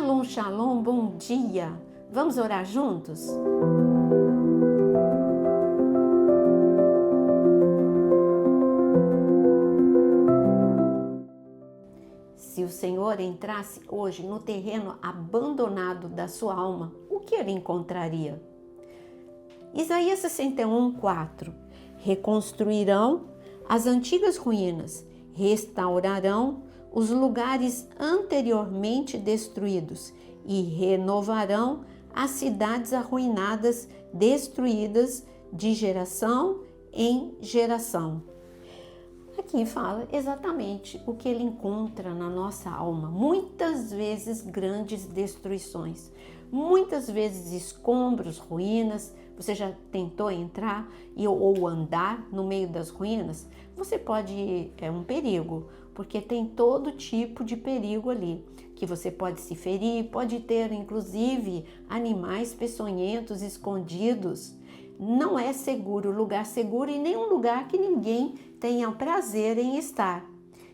Shalom, shalom, bom dia! Vamos orar juntos? Se o Senhor entrasse hoje no terreno abandonado da sua alma, o que ele encontraria? Isaías 61:4. Reconstruirão as antigas ruínas, restaurarão os lugares anteriormente destruídos e renovarão as cidades arruinadas, destruídas de geração em geração. Aqui fala exatamente o que ele encontra na nossa alma. Muitas vezes grandes destruições, muitas vezes escombros, ruínas. Você já tentou entrar ou andar no meio das ruínas? Você pode, é um perigo, porque tem todo tipo de perigo ali, que você pode se ferir, pode ter inclusive animais peçonhentos escondidos. Não é seguro, lugar seguro e nem um lugar que ninguém tenha prazer em estar.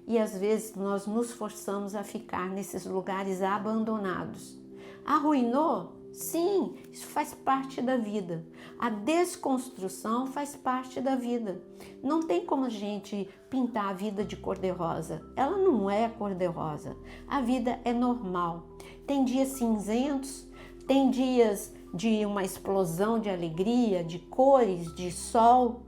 E às vezes nós nos forçamos a ficar nesses lugares abandonados. Arruinou? Sim, isso faz parte da vida. A desconstrução faz parte da vida. Não tem como a gente pintar a vida de cor-de-rosa. Ela não é cor-de-rosa. A vida é normal. Tem dias cinzentos, tem dias de uma explosão de alegria, de cores, de sol.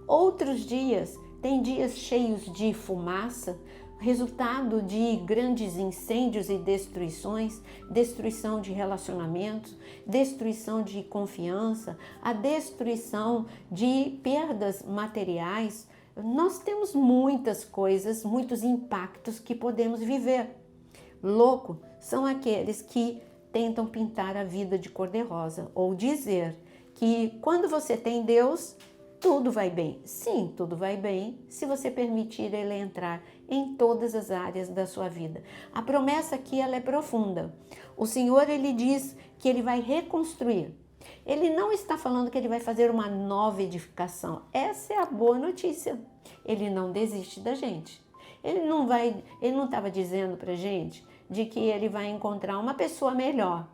Outros dias, tem dias cheios de fumaça, resultado de grandes incêndios e destruições, destruição de relacionamentos, destruição de confiança, a destruição de perdas materiais. Nós temos muitas coisas, muitos impactos que podemos viver. Louco são aqueles que tentam pintar a vida de cor-de-rosa ou dizer que quando você tem Deus, tudo vai bem. Sim, tudo vai bem se você permitir Ele entrar em todas as áreas da sua vida. A promessa aqui ela é profunda. O Senhor, Ele diz que Ele vai reconstruir. Ele não está falando que Ele vai fazer uma nova edificação. Essa é a boa notícia. Ele não desiste da gente. Ele não estava dizendo para a gente de que Ele vai encontrar uma pessoa melhor.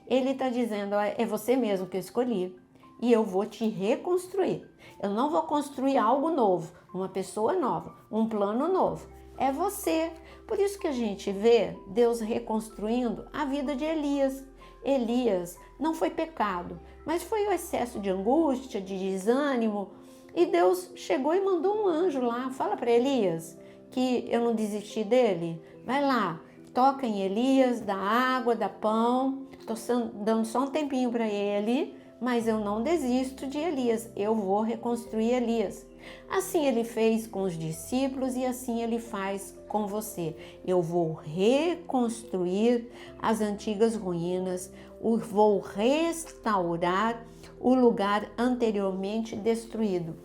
Ele está dizendo, é você mesmo que eu escolhi e eu vou te reconstruir. Eu não vou construir algo novo, uma pessoa nova, um plano novo. É você. Por isso que a gente vê Deus reconstruindo a vida de Elias. Elias não foi pecado, mas foi o excesso de angústia, de desânimo. E Deus chegou e mandou um anjo lá. Fala para Elias que eu não desisti dele. Vai lá, toca em Elias, dá água, dá pão. Estou dando só um tempinho para ele, mas eu não desisto de Elias, eu vou reconstruir Elias. Assim ele fez com os discípulos e assim ele faz com você. Eu vou reconstruir as antigas ruínas, vou restaurar o lugar anteriormente destruído.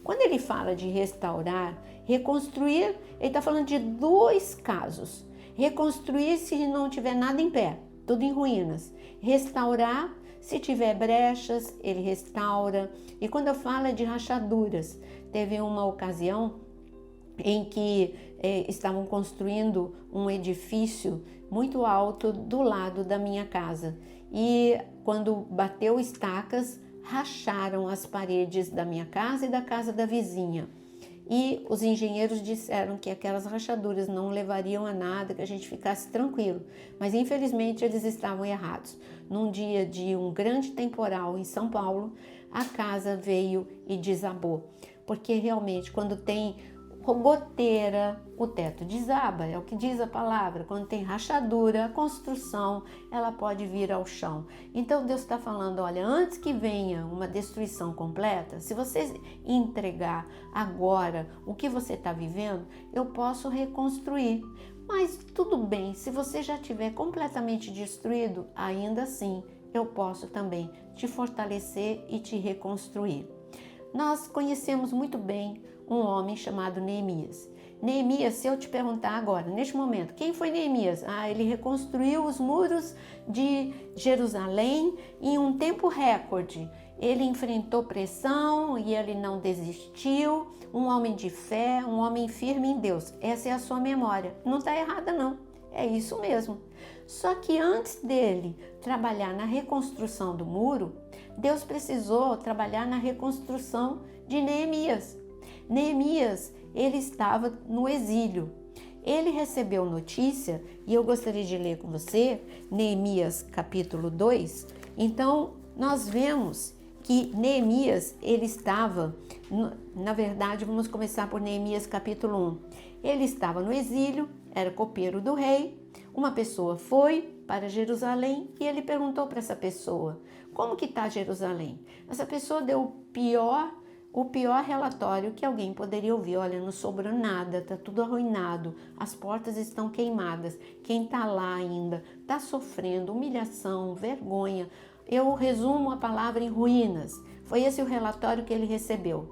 Quando ele fala de restaurar, reconstruir, ele está falando de dois casos. Reconstruir se não tiver nada em pé, tudo em ruínas. Restaurar, se tiver brechas, ele restaura. E quando eu falo de rachaduras, teve uma ocasião em que estavam construindo um edifício muito alto do lado da minha casa. E quando bateu estacas, racharam as paredes da minha casa e da casa da vizinha. E os engenheiros disseram que aquelas rachaduras não levariam a nada, que a gente ficasse tranquilo. Mas infelizmente eles estavam errados. Num dia de um grande temporal em São Paulo, a casa veio e desabou. Porque realmente quando tem goteira, o teto desaba, é o que diz a palavra. Quando tem rachadura, a construção, ela pode vir ao chão. Então Deus está falando, olha, antes que venha uma destruição completa, se você entregar agora o que você está vivendo, eu posso reconstruir. Mas tudo bem, se você já estiver completamente destruído, ainda assim eu posso também te fortalecer e te reconstruir. Nós conhecemos muito bem um homem chamado Neemias. Neemias, se eu te perguntar agora, neste momento, quem foi Neemias? Ele reconstruiu os muros de Jerusalém em um tempo recorde. Ele enfrentou pressão e ele não desistiu. Um homem de fé, um homem firme em Deus. Essa é a sua memória. Não está errada, não. É isso mesmo. Só que antes dele trabalhar na reconstrução do muro, Deus precisou trabalhar na reconstrução de Neemias. Neemias, ele estava no exílio. Ele recebeu notícia, e eu gostaria de ler com você, Neemias capítulo 2. Então, nós vemos que Neemias, ele estava, na verdade, vamos começar por Neemias capítulo 1. Ele estava no exílio, era copeiro do rei. Uma pessoa foi para Jerusalém e ele perguntou para essa pessoa: como que está Jerusalém? Essa pessoa deu o pior relatório que alguém poderia ouvir. Olha, não sobrou nada, está tudo arruinado, as portas estão queimadas, quem está lá ainda está sofrendo humilhação, vergonha. Eu resumo a palavra em ruínas. Foi esse o relatório que ele recebeu.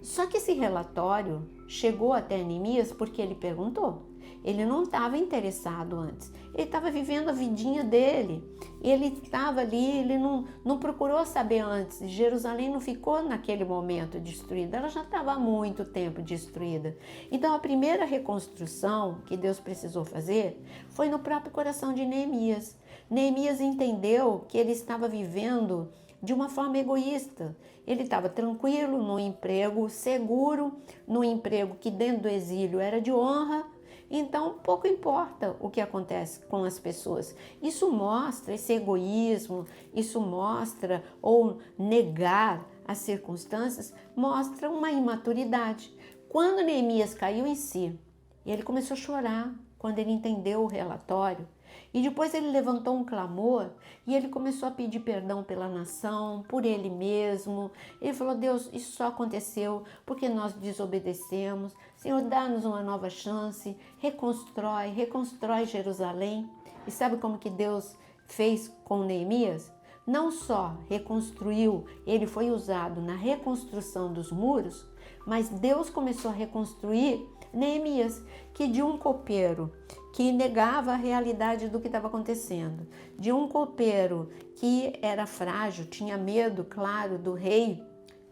Só que esse relatório chegou até Neemias porque ele perguntou. Ele não estava interessado antes, ele estava vivendo a vidinha dele, ele estava ali, ele não procurou saber antes. Jerusalém não ficou naquele momento destruída, ela já estava há muito tempo destruída. Então a primeira reconstrução que Deus precisou fazer foi no próprio coração de Neemias. Neemias entendeu que ele estava vivendo de uma forma egoísta. Ele estava tranquilo no emprego, seguro no emprego que dentro do exílio era de honra. Então, pouco importa o que acontece com as pessoas. Isso mostra esse egoísmo, isso mostra, ou negar as circunstâncias, mostra uma imaturidade. Quando Neemias caiu em si, ele começou a chorar quando ele entendeu o relatório. E depois ele levantou um clamor e ele começou a pedir perdão pela nação, por ele mesmo. Ele falou: Deus, isso só aconteceu porque nós desobedecemos. Senhor, dá-nos uma nova chance, reconstrói Jerusalém. E sabe como que Deus fez com Neemias? Não só reconstruiu, ele foi usado na reconstrução dos muros, mas Deus começou a reconstruir Neemias, que de um copeiro que negava a realidade do que estava acontecendo, de um copeiro que era frágil, tinha medo, claro, do rei,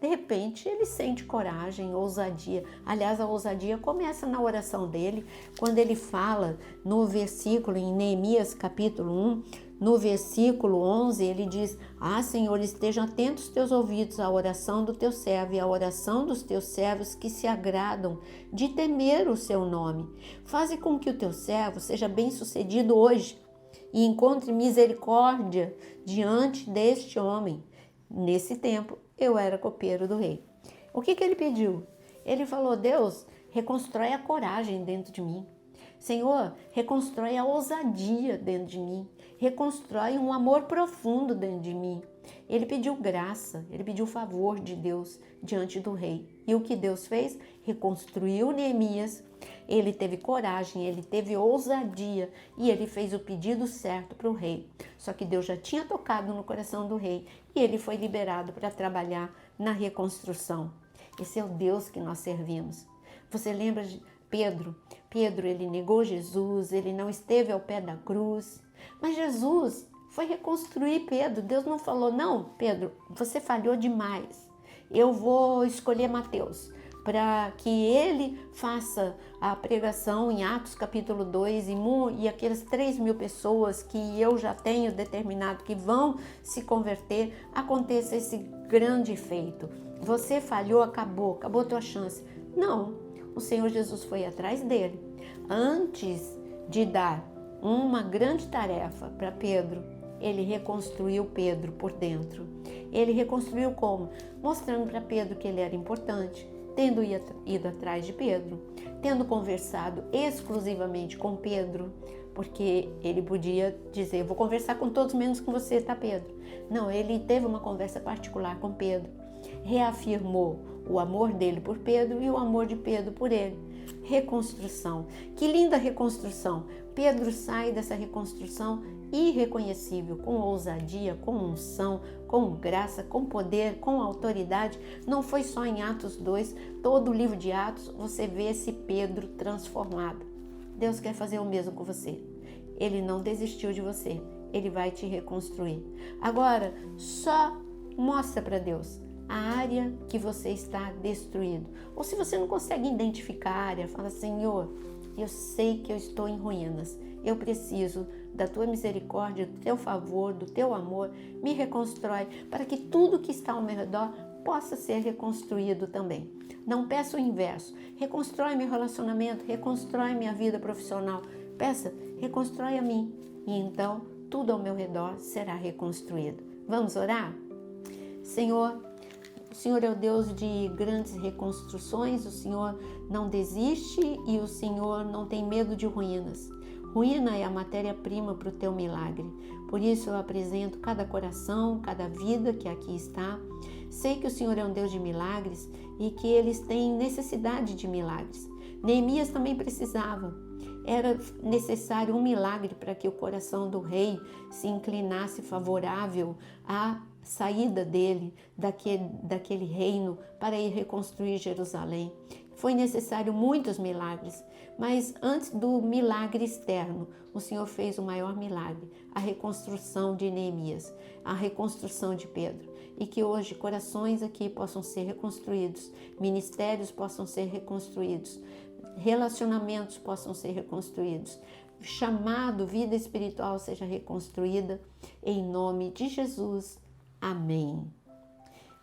de repente ele sente coragem, ousadia. Aliás, a ousadia começa na oração dele, quando ele fala no versículo, em Neemias capítulo 1, no versículo 11, ele diz: Ah, Senhor, estejam atentos os teus ouvidos à oração do teu servo e à oração dos teus servos que se agradam de temer o seu nome. Faze com que o teu servo seja bem-sucedido hoje e encontre misericórdia diante deste homem. Nesse tempo, eu era copeiro do rei. O que ele pediu? Ele falou: Deus, reconstrói a coragem dentro de mim. Senhor, reconstrói a ousadia dentro de mim. Reconstrói um amor profundo dentro de mim. Ele pediu graça, ele pediu favor de Deus diante do rei. E o que Deus fez? Reconstruiu Neemias. Ele teve coragem, ele teve ousadia e ele fez o pedido certo para o rei. Só que Deus já tinha tocado no coração do rei e ele foi liberado para trabalhar na reconstrução. Esse é o Deus que nós servimos. Você lembra de Pedro? Pedro, ele negou Jesus, ele não esteve ao pé da cruz, mas Jesus foi reconstruir Pedro. Deus não falou: não, Pedro, você falhou demais, eu vou escolher Mateus para que ele faça a pregação em Atos capítulo 2 e aquelas 3.000 pessoas que eu já tenho determinado que vão se converter, aconteça esse grande feito. Você falhou, acabou a tua chance. Não. O Senhor Jesus foi atrás dele. Antes de dar uma grande tarefa para Pedro, ele reconstruiu Pedro por dentro. Ele reconstruiu como? Mostrando para Pedro que ele era importante, tendo ido atrás de Pedro, tendo conversado exclusivamente com Pedro, porque ele podia dizer: vou conversar com todos menos com você, tá, Pedro? Não, ele teve uma conversa particular com Pedro, reafirmou o amor dele por Pedro e o amor de Pedro por ele. Reconstrução. Que linda reconstrução! Pedro sai dessa reconstrução irreconhecível, com ousadia, com unção, com graça, com poder, com autoridade. Não foi só em Atos 2, todo o livro de Atos você vê esse Pedro transformado. Deus quer fazer o mesmo com você. Ele não desistiu de você, ele vai te reconstruir. Agora, só mostra para Deus a área que você está destruído. Ou se você não consegue identificar a área, fala: Senhor, eu sei que eu estou em ruínas, eu preciso da tua misericórdia, do teu favor, do teu amor, me reconstrói, para que tudo que está ao meu redor possa ser reconstruído também. Não peça o inverso. Reconstrói meu relacionamento, reconstrói minha vida profissional. Peça, reconstrói a mim. E então, tudo ao meu redor será reconstruído. Vamos orar? Senhor, o Senhor é o Deus de grandes reconstruções, o Senhor não desiste e o Senhor não tem medo de ruínas. Ruína é a matéria-prima para o teu milagre. Por isso eu apresento cada coração, cada vida que aqui está. Sei que o Senhor é um Deus de milagres e que eles têm necessidade de milagres. Neemias também precisava. Era necessário um milagre para que o coração do rei se inclinasse favorável à saída dele, daquele reino, para ir reconstruir Jerusalém. Foi necessário muitos milagres, mas antes do milagre externo, o Senhor fez o maior milagre, a reconstrução de Neemias, a reconstrução de Pedro. E que hoje corações aqui possam ser reconstruídos, ministérios possam ser reconstruídos, relacionamentos possam ser reconstruídos, chamado, vida espiritual seja reconstruída, em nome de Jesus. Amém.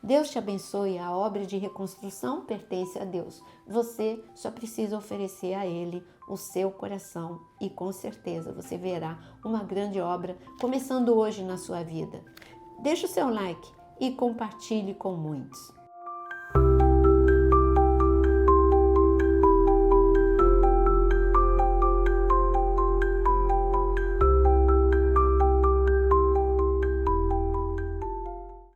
Deus te abençoe. A obra de reconstrução pertence a Deus. Você só precisa oferecer a Ele o seu coração e com certeza você verá uma grande obra começando hoje na sua vida. Deixe o seu like e compartilhe com muitos.